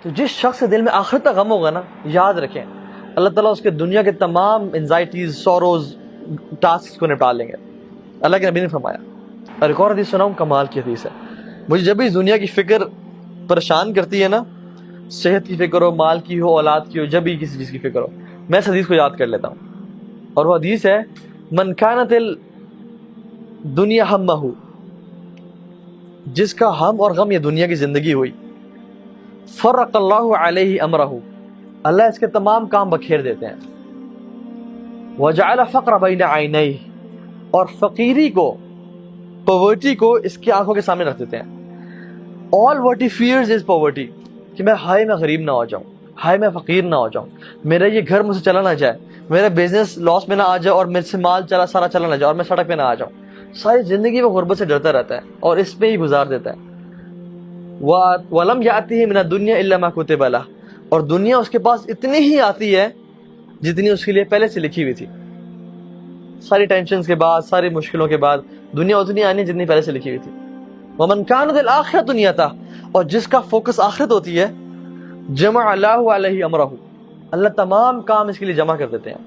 تو جس شخص کے دل میں آخرت کا غم ہوگا نا، یاد رکھیں اللہ تعالیٰ اس کے دنیا کے تمام انزائٹیز، سوروز، ٹاسک کو نپٹا لیں گے. اللہ کے نبی نے فرمایا. اور ایک اور حدیث سناؤں، کمال کی حدیث ہے. مجھے جب بھی دنیا کی فکر پریشان کرتی ہے نا، صحت کی فکر ہو، مال کی ہو، اولاد کی ہو، جب بھی کسی چیز کی فکر ہو، میں اس حدیث کو یاد کر لیتا ہوں. اور وہ حدیث ہے، من کانت الدنیا ہمہ، جس کا ہم اور غم یہ دنیا کی زندگی ہوئی، فرق اللہ علیہ امرہ، اللہ اس کے تمام کام بکھیر دیتے ہیں. وجعل فقر بین عینیہ، اور فقیری کو، پاورٹی کو اس کی آنکھوں کے سامنے رکھ دیتے ہیں. all what he fears is poverty، کہ میں غریب نہ ہو جاؤں، میں فقیر نہ ہو جاؤں، میرا یہ گھر مجھ سے چلا نہ جائے، میرا بزنس لاس میں نہ آ جائے، اور میرے سے مال سارا چلا نہ جائے، اور میں سڑک پہ نہ آ جاؤں. ساری زندگی وہ غربت سے ڈرتا رہتا ہے اور اس پہ ہی گزار دیتا ہے. وَلَمْ يَأْتِهِ مِنَ الدُّنْيَا إِلَّا مَا كُتِبَ لَهُ، اور دنیا اس کے پاس اتنی ہی آتی ہے جتنی اس کے لیے پہلے سے لکھی ہوئی تھی. ساری ٹینشنز کے بعد، ساری مشکلوں کے بعد دنیا اتنی آنی جتنی پہلے سے لکھی ہوئی تھی. وَمَنْ كَانَتِ الْآخِرَةُ نِيَتَهُ، اور جس کا فوکس آخرت ہوتی ہے، جمع اللہ علیہ امرہ، اللہ تمام کام اس کے لیے جمع کر دیتے ہیں.